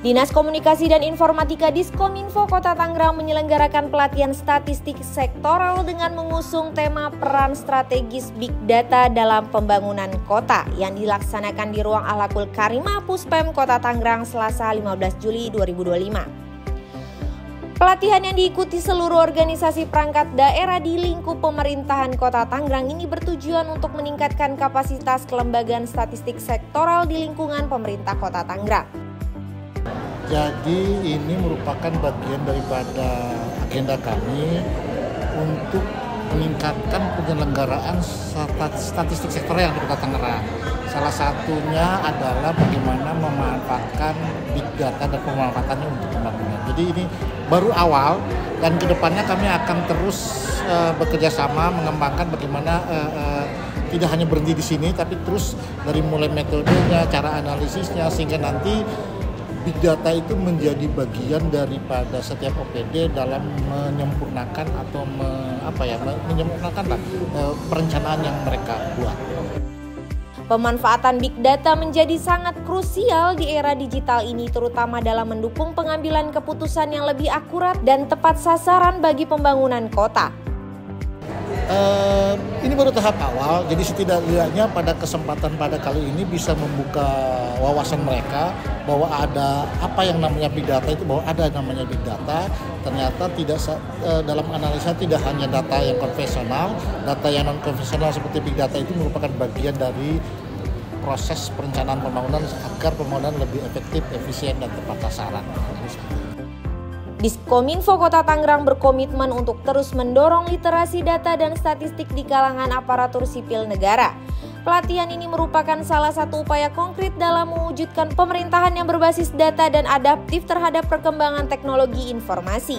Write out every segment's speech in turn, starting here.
Dinas Komunikasi dan Informatika Diskominfo Kota Tangerang menyelenggarakan pelatihan statistik sektoral dengan mengusung tema peran strategis Big Data dalam pembangunan kota yang dilaksanakan di Ruang Akhlakul Karimah Puspem Kota Tangerang Selasa 15 Juli 2025. Pelatihan yang diikuti seluruh organisasi perangkat daerah di lingkup pemerintahan Kota Tangerang ini bertujuan untuk meningkatkan kapasitas kelembagaan statistik sektoral di lingkungan pemerintah Kota Tangerang. Jadi ini merupakan bagian daripada agenda kami untuk meningkatkan penyelenggaraan statistik sektoral yang di Kota Tangerang. Salah satunya adalah bagaimana memanfaatkan big data dan pemanfaatannya untuk pembangunan. Jadi ini baru awal dan kedepannya kami akan terus bekerja sama mengembangkan bagaimana tidak hanya berhenti di sini, tapi terus dari mulai metodenya, cara analisisnya, sehingga nanti Big Data itu menjadi bagian daripada setiap OPD dalam menyempurnakan atau menyempurnakan perencanaan yang mereka buat. Pemanfaatan Big Data menjadi sangat krusial di era digital ini, terutama dalam mendukung pengambilan keputusan yang lebih akurat dan tepat sasaran bagi pembangunan kota. Ini baru tahap awal, jadi setidaknya pada kesempatan pada kali ini bisa membuka wawasan mereka bahwa ada apa yang namanya Big Data itu, bahwa ada namanya Big Data. Ternyata tidak dalam analisa tidak hanya data yang konvensional, data yang non konvensional seperti Big Data itu merupakan bagian dari proses perencanaan pembangunan agar pembangunan lebih efektif, efisien dan tepat sasaran. Diskominfo Kota Tangerang berkomitmen untuk terus mendorong literasi data dan statistik di kalangan aparatur sipil negara. Pelatihan ini merupakan salah satu upaya konkret dalam mewujudkan pemerintahan yang berbasis data dan adaptif terhadap perkembangan teknologi informasi.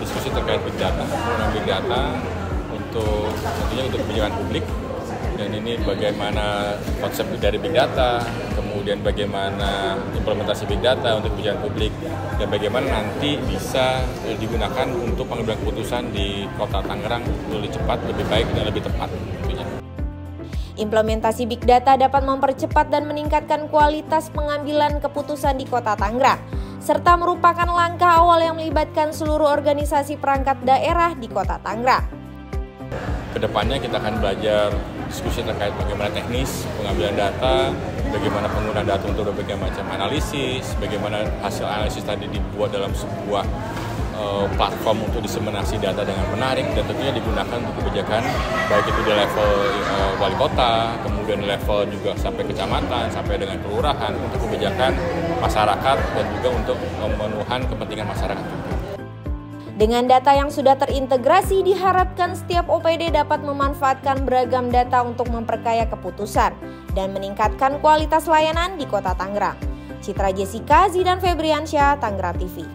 Diskusi terkait Big Data, penggunaan Big Data tentunya untuk kebijakan publik, dan ini bagaimana konsep dari Big Data, kemudian bagaimana implementasi Big Data untuk kebijakan publik, dan bagaimana nanti bisa digunakan untuk pengambilan keputusan di Kota Tangerang lebih cepat, lebih baik, dan lebih tepat tentunya. Implementasi Big Data dapat mempercepat dan meningkatkan kualitas pengambilan keputusan di Kota Tangerang, serta merupakan langkah awal yang melibatkan seluruh organisasi perangkat daerah di Kota Tangerang. Kedepannya kita akan belajar diskusi terkait bagaimana teknis pengambilan data, bagaimana penggunaan data untuk berbagai macam analisis, bagaimana hasil analisis tadi dibuat dalam sebuah platform untuk diseminasi data dengan menarik dan tentunya digunakan untuk kebijakan baik itu di level wali kota, kemudian level juga sampai kecamatan, sampai dengan kelurahan untuk kebijakan masyarakat dan juga untuk pemenuhan kepentingan masyarakat. Dengan data yang sudah terintegrasi, diharapkan setiap OPD dapat memanfaatkan beragam data untuk memperkaya keputusan dan meningkatkan kualitas layanan di Kota Tangerang. Citra Jessica, Zidan Febriansyah, Tangerang TV.